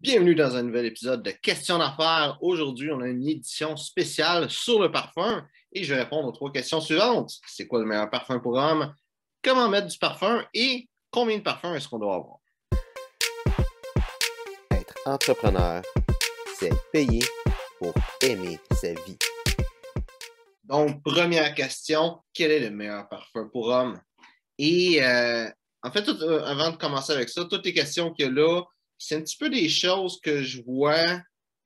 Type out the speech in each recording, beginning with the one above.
Bienvenue dans un nouvel épisode de Questions d'affaires. Aujourd'hui, on a une édition spéciale sur le parfum et je vais répondre aux trois questions suivantes. C'est quoi le meilleur parfum pour homme? Comment mettre du parfum et combien de parfums est-ce qu'on doit avoir? Être entrepreneur, c'est être payé pour aimer sa vie. Donc, première question, quel est le meilleur parfum pour homme? Et en fait, avant de commencer avec ça, toutes les questions qu'il y a là, c'est un petit peu des choses que je vois,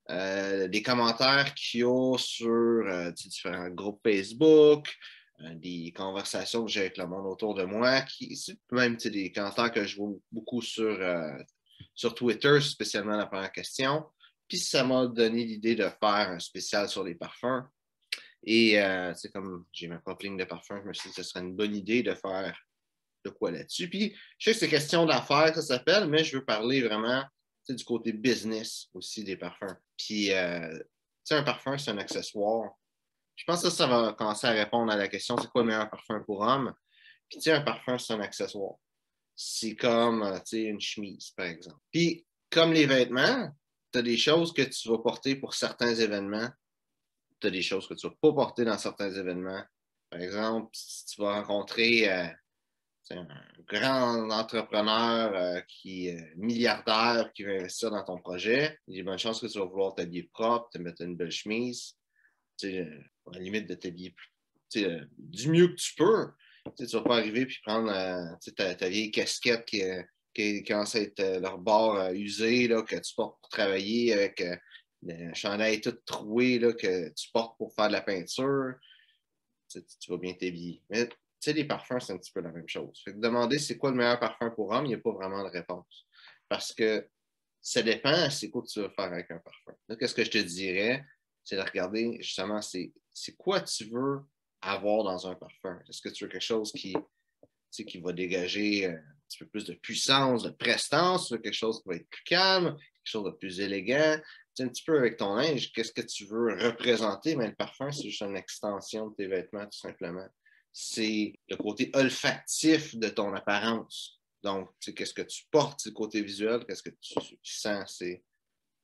des commentaires qu'il y a sur différents groupes Facebook, des conversations que j'ai avec le monde autour de moi, c'est même des commentaires que je vois beaucoup sur Twitter, spécialement la première question. Puis ça m'a donné l'idée de faire un spécial sur les parfums. Et c'est comme j'ai ma propre ligne de parfums, je me suis dit que ce serait une bonne idée de faire de quoi là-dessus. Puis, je sais que c'est question d'affaires que ça s'appelle, mais je veux parler vraiment du côté business aussi des parfums. Puis, un parfum, c'est un accessoire. Je pense que ça va commencer à répondre à la question, c'est quoi le meilleur parfum pour homme? Puis, un parfum, c'est un accessoire. C'est comme, une chemise, par exemple. Puis, comme les vêtements, tu as des choses que tu vas porter pour certains événements. Tu as des choses que tu ne vas pas porter dans certains événements. Par exemple, si tu vas rencontrer c'est un grand entrepreneur qui est milliardaire qui va investir dans ton projet. Il y a bonne chance que tu vas vouloir t'habiller propre, te mettre une belle chemise, à la limite de t'habiller du mieux que tu peux. Tu ne vas pas arriver et prendre ta vieille casquette qui commence à être leur bord usé, là, que tu portes pour travailler avec le chandail tout troué là, que tu portes pour faire de la peinture. Tu vas bien t'habiller. Mais les parfums, c'est un petit peu la même chose. Fait que demander c'est quoi le meilleur parfum pour homme, il n'y a pas vraiment de réponse. Parce que ça dépend, c'est quoi que tu veux faire avec un parfum. Là, qu'est-ce que je te dirais? C'est de regarder justement, c'est quoi tu veux avoir dans un parfum. Est-ce que tu veux quelque chose qui va dégager un petit peu plus de puissance, de prestance, tu veux quelque chose qui va être plus calme, quelque chose de plus élégant? Un petit peu avec ton linge, qu'est-ce que tu veux représenter? Mais le parfum, c'est juste une extension de tes vêtements, tout simplement. C'est le côté olfactif de ton apparence. Donc, qu'est-ce que tu portes, c'est le côté visuel, qu'est-ce que tu sens, c'est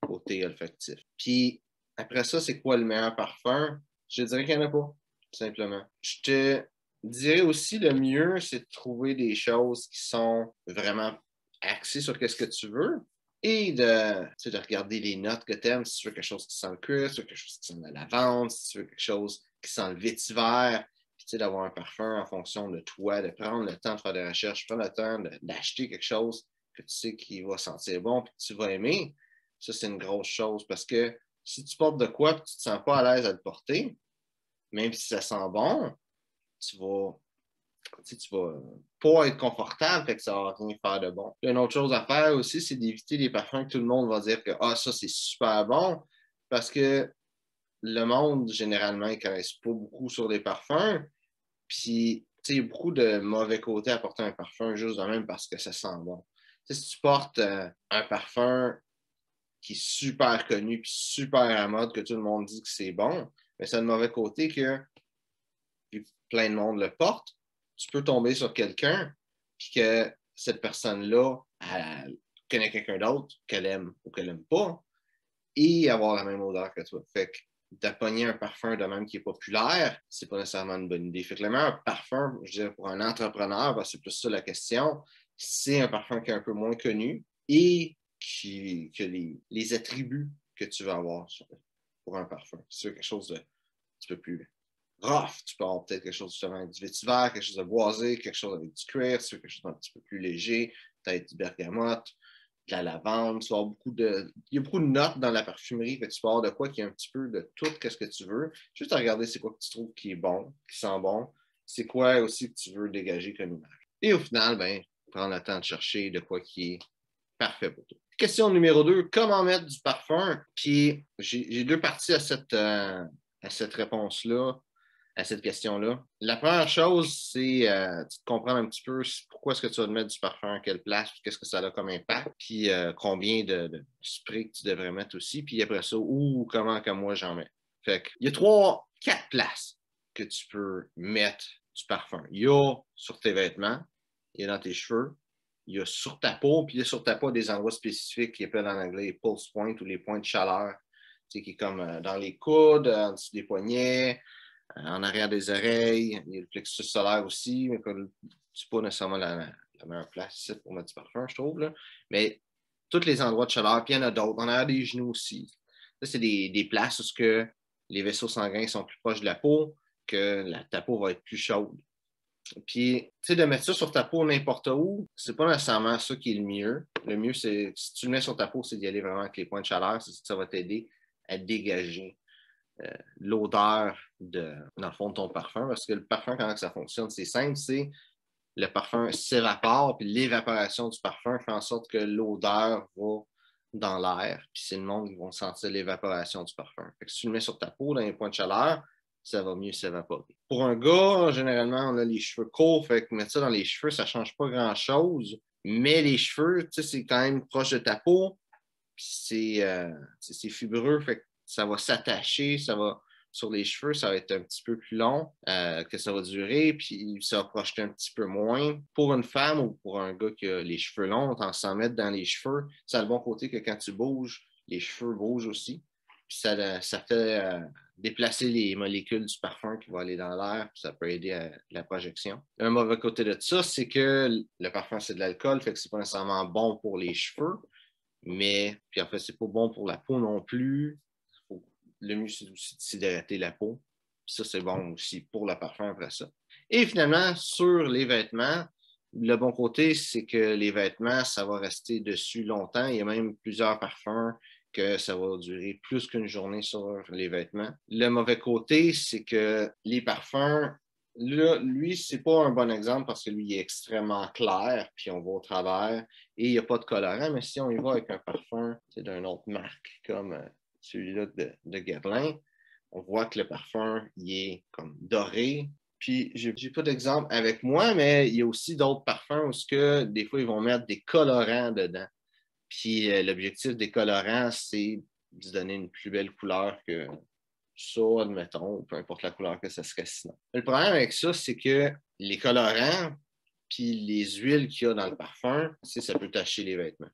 le côté olfactif. Puis, après ça, c'est quoi le meilleur parfum? Je te dirais qu'il n'y en a pas, tout simplement. Je te dirais aussi, le mieux, c'est de trouver des choses qui sont vraiment axées sur qu'est-ce que tu veux et de regarder les notes que tu aimes. Si tu veux quelque chose qui sent le cuir, si tu veux quelque chose qui sent la lavande, si tu veux quelque chose qui sent le vétiver, puis d'avoir un parfum en fonction de toi, de prendre le temps de faire des recherches, prendre le temps d'acheter quelque chose que tu sais qui va sentir bon et que tu vas aimer. Ça, c'est une grosse chose parce que si tu portes de quoi et tu ne te sens pas à l'aise à le porter, même si ça sent bon, tu vas pas être confortable, fait que ça va rien faire de bon. Une autre chose à faire aussi, c'est d'éviter les parfums que tout le monde va dire que ça, c'est super bon, parce que le monde, généralement, ils ne connaissent pas beaucoup sur les parfums. Puis, il y a beaucoup de mauvais côtés à porter un parfum juste de même parce que ça sent bon. Si tu portes un parfum qui est super connu puis super à mode, que tout le monde dit que c'est bon, mais c'est un mauvais côté que plein de monde le porte. Tu peux tomber sur quelqu'un puis que cette personne-là elle connaît quelqu'un d'autre qu'elle aime ou qu'elle n'aime pas et avoir la même odeur que toi. Fait que de pogner un parfum de même qui est populaire, c'est pas nécessairement une bonne idée. Fait que le meilleur parfum, je dirais, pour un entrepreneur, ben, c'est plus ça la question, c'est un parfum qui est un peu moins connu et que les attributs que tu vas avoir pour un parfum. C'est quelque chose de un petit peu plus rough. Tu peux avoir peut-être quelque chose justement avec du vétiver, quelque chose de boisé, quelque chose avec du cuir, tu veux quelque chose d'un petit peu plus léger, peut-être du bergamote, de la lavande, tu vas avoir il y a beaucoup de notes dans la parfumerie, fait que tu peux avoir de quoi qui est un petit peu de tout, qu'est-ce que tu veux. Juste à regarder c'est quoi que tu trouves qui est bon, qui sent bon, c'est quoi aussi que tu veux dégager comme image. Et au final, ben, prendre le temps de chercher de quoi qui est parfait pour toi. Question numéro 2, comment mettre du parfum? Puis j'ai deux parties à cette réponse-là, à cette question-là. La première chose, c'est de comprendre un petit peu pourquoi est-ce que tu vas te mettre du parfum à quelle place, puis qu'est-ce que ça a comme impact, puis combien de sprays que tu devrais mettre aussi, puis après ça, comment que moi j'en mets. Fait que, il y a 4 places que tu peux mettre du parfum. Il y a sur tes vêtements, il y a dans tes cheveux, il y a sur ta peau, puis il y a sur ta peau des endroits spécifiques qui appellent en anglais les pulse points ou les points de chaleur, qui est comme dans les coudes, en dessous des poignets, en arrière des oreilles. Il y a le plexus solaire aussi, mais c'est pas nécessairement la meilleure place pour mettre du parfum, je trouve. Là. Mais tous les endroits de chaleur, puis il y en a d'autres. En arrière des genoux aussi. Ça, c'est des places où que les vaisseaux sanguins sont plus proches de la peau, que ta peau va être plus chaude. Puis, tu sais, de mettre ça sur ta peau n'importe où, c'est pas nécessairement ça qui est le mieux. Le mieux, c'est, si tu le mets sur ta peau, c'est d'y aller vraiment avec les points de chaleur. Ça va t'aider à dégager l'odeur dans le fond de ton parfum. Parce que le parfum, comment ça fonctionne, c'est simple, c'est le parfum s'évapore, puis l'évaporation du parfum fait en sorte que l'odeur va dans l'air, puis c'est le monde qui va sentir l'évaporation du parfum. Fait que si tu le mets sur ta peau dans les points de chaleur, ça va mieux s'évaporer. Pour un gars, généralement, on a les cheveux courts, fait que mettre ça dans les cheveux, ça ne change pas grand-chose. Mais les cheveux, tu sais, c'est quand même proche de ta peau, puis c'est fibreux, fait que ça va s'attacher, sur les cheveux, ça va être un petit peu plus long que ça va durer, puis ça va projeter un petit peu moins. Pour une femme ou pour un gars qui a les cheveux longs, en 100 mètres dans les cheveux, ça a le bon côté que quand tu bouges, les cheveux bougent aussi. Puis ça fait déplacer les molécules du parfum qui vont aller dans l'air, puis ça peut aider à la projection. Un mauvais côté de ça, c'est que le parfum, c'est de l'alcool, fait que c'est pas nécessairement bon pour les cheveux, mais puis en fait, c'est pas bon pour la peau non plus. Le mieux, c'est aussi de s'hydrater la peau. Puis ça, c'est bon aussi pour le parfum après ça. Et finalement, sur les vêtements, le bon côté, c'est que les vêtements, ça va rester dessus longtemps. Il y a même plusieurs parfums que ça va durer plus qu'une journée sur les vêtements. Le mauvais côté, c'est que les parfums, là, lui, c'est pas un bon exemple parce que lui, il est extrêmement clair, puis on va au travers et il n'y a pas de colorant. Mais si on y va avec un parfum d'une autre marque, comme celui-là de Guerlain, on voit que le parfum, il est comme doré. Puis, j'ai pas d'exemple avec moi, mais il y a aussi d'autres parfums où que, des fois, ils vont mettre des colorants dedans. Puis, l'objectif des colorants, c'est de se donner une plus belle couleur que ça, admettons, peu importe la couleur que ça serait sinon. Le problème avec ça, c'est que les colorants, puis les huiles qu'il y a dans le parfum, ça peut tacher les vêtements.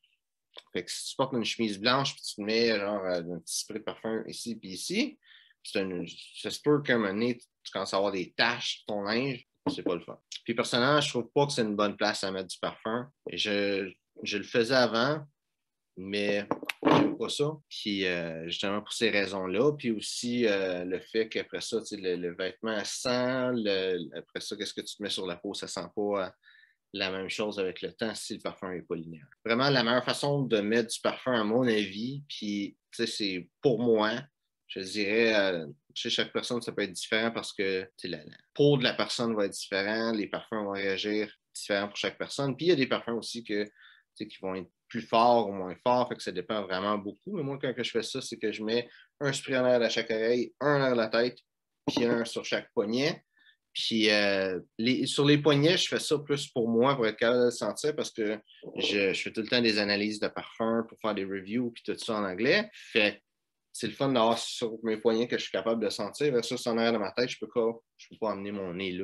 Fait que si tu portes une chemise blanche puis tu te mets genre un petit spray de parfum ici puis ici, ça se peut qu'à un moment donné, tu commences à avoir des taches sur ton linge, c'est pas le fun. Puis personnellement, je trouve pas que c'est une bonne place à mettre du parfum. Je le faisais avant, mais j'aime pas ça. Puis justement pour ces raisons-là, puis aussi le fait qu'après ça, le vêtement sent, après ça, qu'est-ce que tu te mets sur la peau, ça sent pas la même chose avec le temps si le parfum n'est pas linéaire. Vraiment, la meilleure façon de mettre du parfum, à mon avis, puis c'est pour moi, je dirais, chez chaque personne, ça peut être différent parce que la peau de la personne va être différente, les parfums vont réagir différent pour chaque personne. Puis il y a des parfums aussi qui vont être plus forts ou moins forts, fait que ça dépend vraiment beaucoup. Mais moi, quand je fais ça, c'est que je mets un spray en l'air à chaque oreille, un à la tête, puis un sur chaque poignet. Puis sur les poignets, je fais ça plus pour moi, pour être capable de le sentir, parce que je fais tout le temps des analyses de parfum pour faire des reviews puis tout ça en anglais. Fait c'est le fun d'avoir sur mes poignets que je suis capable de sentir. Versus en arrière de ma tête, je peux pas amener mon nez là.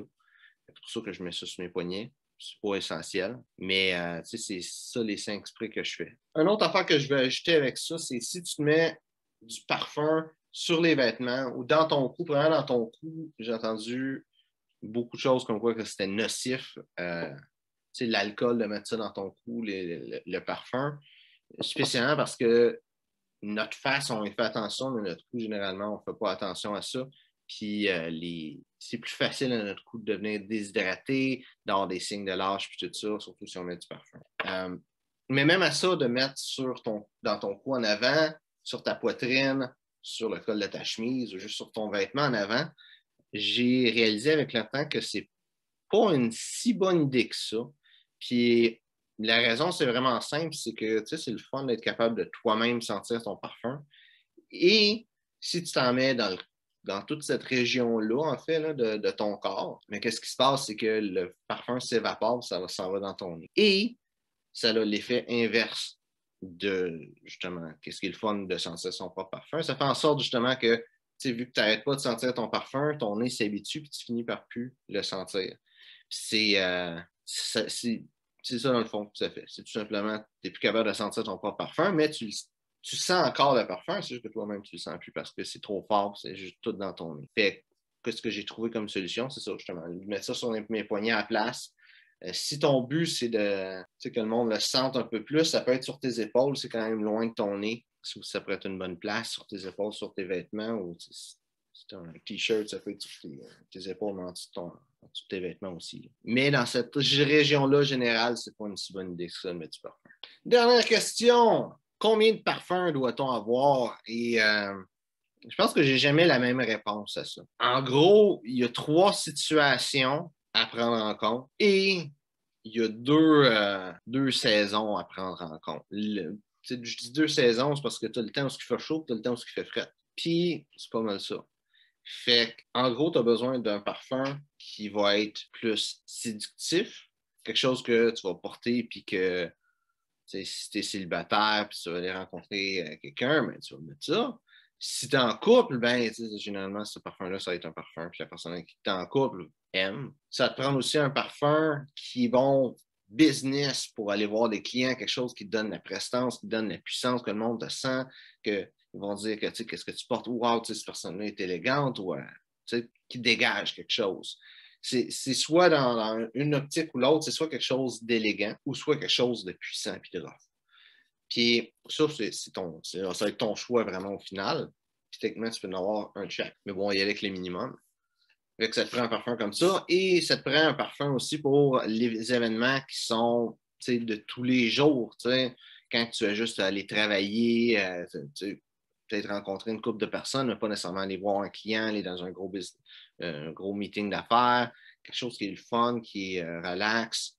C'est pour ça que je mets ça sur mes poignets. C'est pas essentiel. Mais c'est ça les 5 sprays que je fais. Une autre affaire que je vais ajouter avec ça, c'est si tu te mets du parfum sur les vêtements ou dans ton cou, vraiment dans ton cou, j'ai entendu beaucoup de choses comme quoi que c'était nocif. L'alcool, de mettre ça dans ton cou, le parfum. Spécialement parce que notre face, on y fait attention, mais notre cou, généralement, on ne fait pas attention à ça. Puis c'est plus facile à notre cou de devenir déshydraté, d'avoir des signes de l'âge, puis tout ça, surtout si on met du parfum. Mais même à ça, de mettre dans ton cou en avant, sur ta poitrine, sur le col de ta chemise ou juste sur ton vêtement en avant, j'ai réalisé avec le temps que c'est pas une si bonne idée que ça. Puis la raison, c'est vraiment simple, c'est que c'est le fun d'être capable de toi-même sentir ton parfum. Et si tu t'en mets dans toute cette région-là, en fait, là, de ton corps, mais qu'est-ce qui se passe, c'est que le parfum s'évapore, ça s'en va dans ton nez. Et ça a l'effet inverse de, justement, qu'est-ce qui est le fun de sentir son propre parfum. Ça fait en sorte, justement, que vu que tu n'arrêtes pas de sentir ton parfum, ton nez s'habitue puis tu finis par plus le sentir. C'est C'est ça, dans le fond, que ça fait. C'est tout simplement, tu n'es plus capable de sentir ton propre parfum, mais tu sens encore le parfum, c'est juste que toi-même, tu ne le sens plus parce que c'est trop fort, c'est juste tout dans ton nez. Fait que ce que j'ai trouvé comme solution, c'est ça, justement, mettre ça sur mes poignets à la place. Si ton but, c'est que le monde le sente un peu plus, ça peut être sur tes épaules, c'est quand même loin de ton nez. Ça pourrait être une bonne place sur tes épaules, sur tes vêtements, ou si tu as un t-shirt, ça peut être sur tes épaules, mais en dessous de tes vêtements aussi. Mais dans cette région-là générale, c'est pas une si bonne idée que ça de mettre du parfum. Dernière question. Combien de parfums doit-on avoir? Et je pense que j'ai jamais la même réponse à ça. En gros, il y a 3 situations à prendre en compte et il y a deux saisons à prendre en compte. Je dis 2 saisons, c'est parce que tu as le temps où il fait chaud et tu as le temps où il fait frais. Puis, c'est pas mal ça. Fait qu'en gros, tu as besoin d'un parfum qui va être plus séductif, quelque chose que tu vas porter puis que si tu es célibataire puis tu vas aller rencontrer quelqu'un, ben, tu vas mettre ça. Si tu es en couple, ben, généralement, ce parfum-là, ça va être un parfum, puis la personne qui est en couple aime. Ça te prend aussi un parfum qui est bon business pour aller voir des clients, quelque chose qui te donne la prestance, qui te donne la puissance, que le monde te sent, qu'ils vont dire que qu'est-ce que tu portes, wow, cette personne-là est élégante, ou qui dégage quelque chose. C'est soit dans une optique ou l'autre, c'est soit quelque chose d'élégant ou soit quelque chose de puissant et de rough. Puis ça, ça va être ton choix vraiment au final. Puis techniquement, tu peux en avoir un check. Mais bon, il y a avec le minimum. Fait que ça te prend un parfum comme ça. Et ça te prend un parfum aussi pour les événements qui sont de tous les jours. Quand tu as juste à aller travailler, peut-être rencontrer une couple de personnes, mais pas nécessairement aller voir un client, aller dans un gros meeting d'affaires, quelque chose qui est le fun, qui est relax,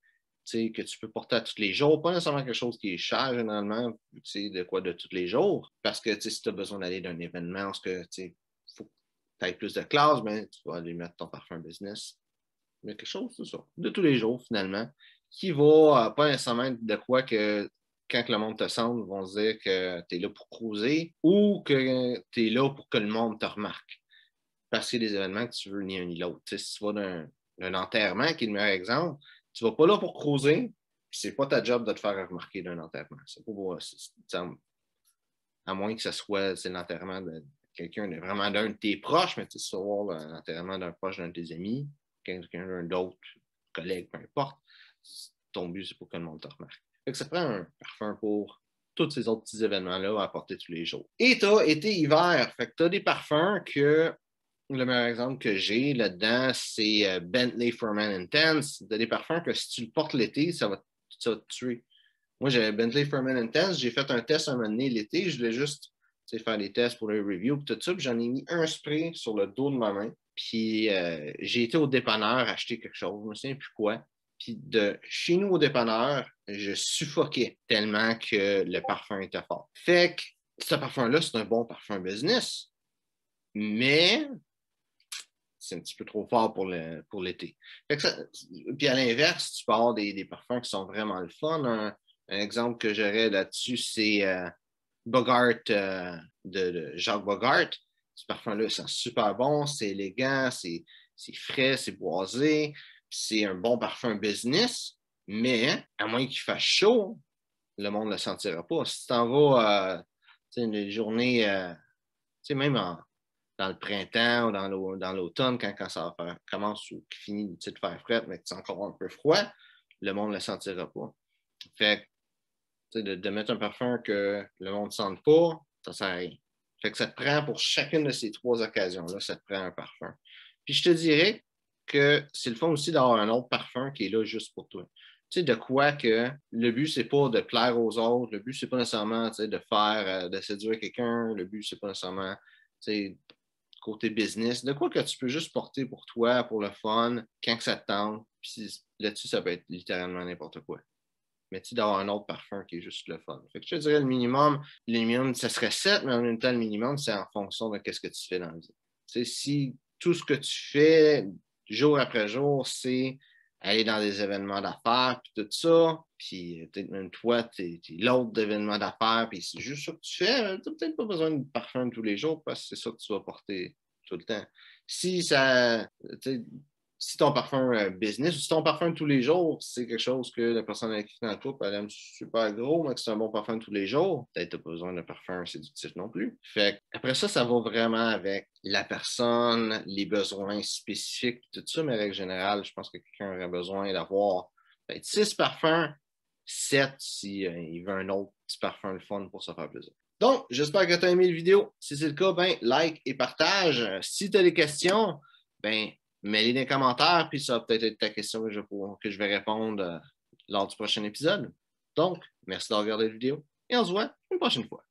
que tu peux porter à tous les jours. Pas nécessairement quelque chose qui est cher, généralement, de quoi de tous les jours. Parce que si tu as besoin d'aller d'un événement, parce que faut que tu aies plus de classe, ben, tu vas aller mettre ton parfum business. Mais quelque chose, c'est ça, de tous les jours, finalement, qui va pas nécessairement être de quoi que quand le monde te sent, ils vont se dire que tu es là pour cruiser ou que tu es là pour que le monde te remarque. Parce que c'est des événements que tu veux ni un ni l'autre. Si tu vas d'un enterrement, qui est le meilleur exemple, tu ne vas pas là pour cruiser, puis c'est pas ta job de te faire remarquer d'un enterrement. C'est pas à moins que ce soit l'enterrement de quelqu'un vraiment d'un de tes proches, mais tu sais, voir l'enterrement d'un proche d'un de tes amis, quelqu'un d'un d'autre, collègue, peu importe, ton but, c'est pour que le monde te remarque. Fait que ça prend un parfum pour tous ces autres petits événements-là à porter tous les jours. Et tu as été-hiver. Fait que tu as des parfums que le meilleur exemple que j'ai là-dedans, c'est Bentley For Men Intense. Tu as des parfums que si tu le portes l'été, ça va te tuer. Moi, j'avais Bentley For Men Intense. J'ai fait un test un moment donné l'été. Je voulais juste faire des tests pour les reviews et tout ça. Puis j'en ai mis un spray sur le dos de ma main. Puis j'ai été au dépanneur acheter quelque chose. Je ne me souviens plus quoi. Puis de chez nous au dépanneur, je suffoquais tellement que le parfum était fort. Fait que ce parfum-là, c'est un bon parfum business. Mais c'est un petit peu trop fort pour l'été. Puis à l'inverse, tu peux avoir des parfums qui sont vraiment le fun. Un exemple que j'aurais là-dessus, c'est Bogart de Jacques Bogart. Ce parfum-là, c'est super bon, c'est élégant, c'est frais, c'est boisé. C'est un bon parfum business, mais à moins qu'il fasse chaud, le monde ne le sentira pas. Si tu t'en vas une journée, même dans le printemps ou dans l'automne, quand ça commence ou qu'il finit de faire frais, mais que c'est encore un peu froid, le monde ne le sentira pas. Fait de mettre un parfum que le monde ne sente pas, ça sert à rien. Fait que ça te prend pour chacune de ces 3 occasions-là, ça te prend un parfum. Puis je te dirais que c'est le fun aussi d'avoir un autre parfum qui est là juste pour toi. Tu sais, de quoi que le but, c'est pas de plaire aux autres, le but, c'est pas nécessairement de séduire quelqu'un, le but, c'est pas nécessairement côté business, de quoi que tu peux juste porter pour toi, pour le fun, quand que ça te tente. Puis là-dessus, ça peut être littéralement n'importe quoi. Mais tu d'avoir un autre parfum qui est juste le fun. Fait que je te dirais le minimum, ça serait 7, mais en même temps, le minimum, c'est en fonction de ce que tu fais dans la vie. Tu sais, si tout ce que tu fais jour après jour, c'est aller dans des événements d'affaires, puis tout ça, puis peut-être même toi, t'es l'autre d'événements d'affaires, puis c'est juste ça que tu fais, tu n'as peut-être pas besoin de parfum tous les jours parce que c'est ça que tu vas porter tout le temps. Si ça, si ton parfum business ou si ton parfum de tous les jours, c'est quelque chose que la personne avec qui tu es en couple, elle aime super gros, mais que c'est un bon parfum de tous les jours, peut-être tu n'as pas besoin d'un parfum séductif non plus. Fait après ça, ça va vraiment avec la personne, les besoins spécifiques, tout ça, mais en règle générale, je pense que quelqu'un aurait besoin d'avoir peut-être 6 parfums, 7 si il veut un autre petit parfum le fun pour se faire plaisir. Donc, j'espère que tu as aimé la vidéo. Si c'est le cas, ben, like et partage. Si tu as des questions, ben, mets-les dans les commentaires, puis ça va peut-être être ta question que je vais répondre lors du prochain épisode. Donc, merci d'avoir regardé la vidéo et on se voit une prochaine fois.